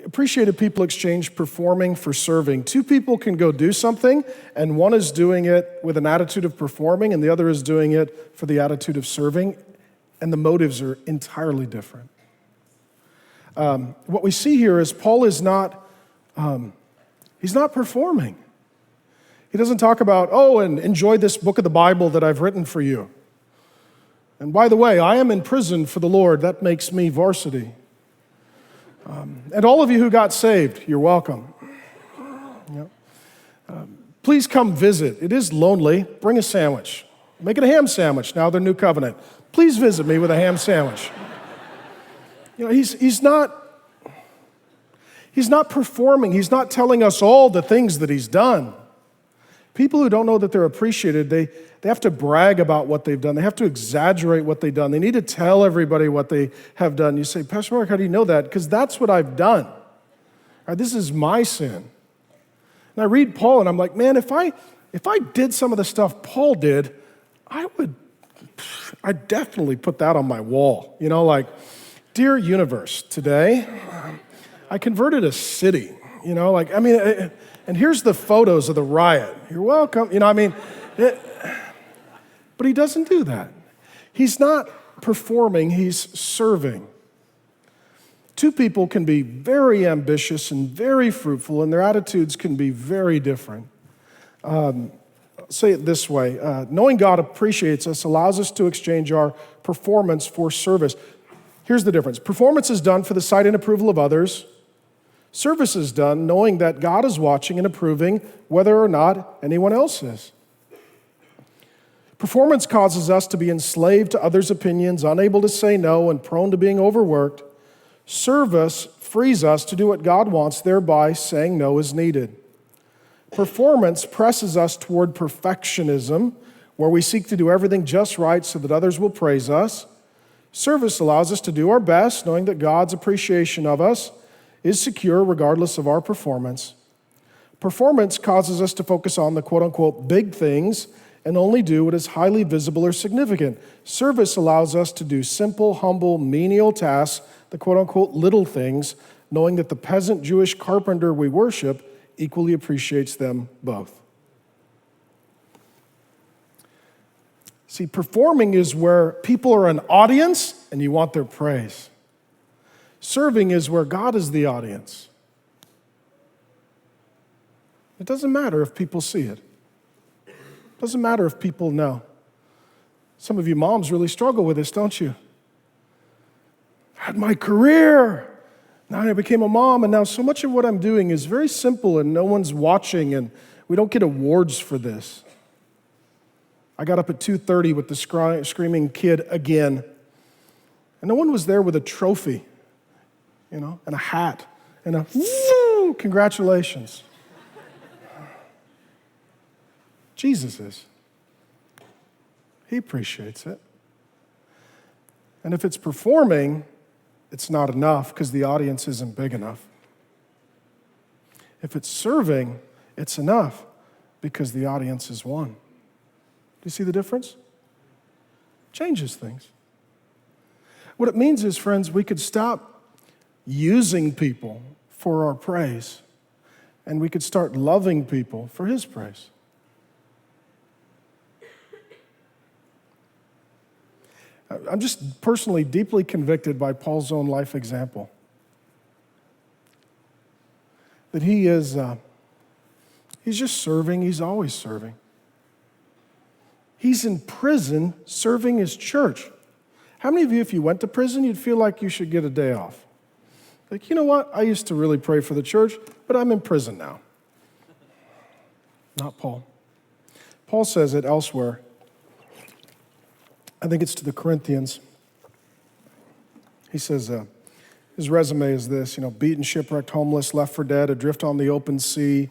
appreciated people exchange performing for serving. Two people can go do something, and one is doing it with an attitude of performing, and the other is doing it for the attitude of serving, and the motives are entirely different. What we see here is Paul is not, he's not performing. He doesn't talk about, and enjoy this book of the Bible that I've written for you. And by the way, I am in prison for the Lord. That makes me varsity. And all of you who got saved, you're welcome. Please come visit. It is lonely. Bring a sandwich. Make it a ham sandwich. Now they're new covenant. Please visit me with a ham sandwich. He's not performing. He's not telling us all the things that he's done. People who don't know that they're appreciated, they have to brag about what they've done. They have to exaggerate what they've done. They need to tell everybody what they have done. You say, Pastor Mark, how do you know that? Because that's what I've done. All right, this is my sin. And I read Paul and I'm like, man, if I did some of the stuff Paul did, I'd definitely put that on my wall. Like, dear universe, today I converted a city. And here's the photos of the riot. You're welcome. But he doesn't do that. He's not performing, he's serving. Two people can be very ambitious and very fruitful, and their attitudes can be very different. Say it this way. Knowing God appreciates us allows us to exchange our performance for service. Here's the difference. Performance is done for the sight and approval of others. Service is done knowing that God is watching and approving whether or not anyone else is. Performance causes us to be enslaved to others' opinions, unable to say no, and prone to being overworked. Service frees us to do what God wants, thereby saying no is needed. Performance presses us toward perfectionism, where we seek to do everything just right so that others will praise us. Service allows us to do our best, knowing that God's appreciation of us is secure regardless of our performance. Performance causes us to focus on the quote-unquote big things and only do what is highly visible or significant. Service allows us to do simple, humble, menial tasks, the quote-unquote little things, knowing that the peasant Jewish carpenter we worship equally appreciates them both. See, performing is where people are an audience and you want their praise. Serving is where God is the audience. It doesn't matter if people see it. It doesn't matter if people know. Some of you moms really struggle with this, don't you? I had my career. Now I became a mom, and now so much of what I'm doing is very simple and no one's watching, and we don't get awards for this. I got up at 2:30 with the screaming kid again, and no one was there with a trophy, and a hat, and a woo, congratulations. Jesus is. He appreciates it. And if it's performing, it's not enough because the audience isn't big enough. If it's serving, it's enough because the audience is one. Do you see the difference? Changes things. What it means is, friends, we could stop using people for our praise, and we could start loving people for His praise. I'm just personally deeply convicted by Paul's own life example. That he's just serving, he's always serving. He's in prison serving his church. How many of you, if you went to prison, you'd feel like you should get a day off? Like, you know what? I used to really pray for the church, but I'm in prison now. Not Paul. Paul says it elsewhere. I think it's to the Corinthians. He says, his resume is this, beaten, shipwrecked, homeless, left for dead, adrift on the open sea,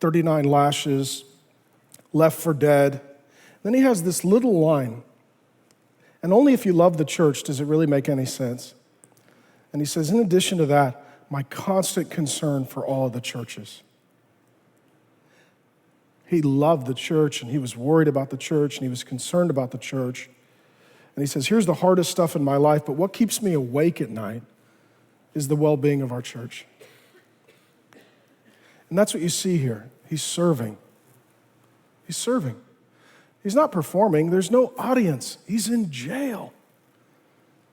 39 lashes, left for dead. Then he has this little line, and only if you love the church does it really make any sense. And he says, in addition to that, my constant concern for all of the churches. He loved the church, and he was worried about the church, and he was concerned about the church. And he says, here's the hardest stuff in my life, but what keeps me awake at night is the well-being of our church. And that's what you see here. He's serving. He's serving. He's not performing. There's no audience. He's in jail.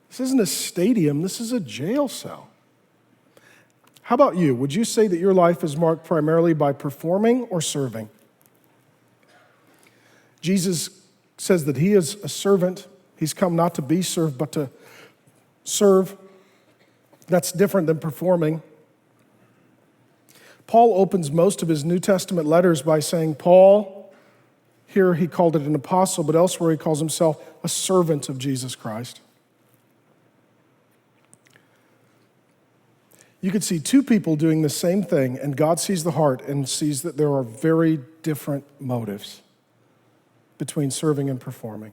This isn't a stadium. This is a jail cell. How about you? Would you say that your life is marked primarily by performing or serving? Jesus says that he is a servant. He's come not to be served, but to serve. That's different than performing. Paul opens most of his New Testament letters by saying, Paul, here he called it an apostle, but elsewhere he calls himself a servant of Jesus Christ. You could see two people doing the same thing, and God sees the heart and sees that there are very different motives between serving and performing.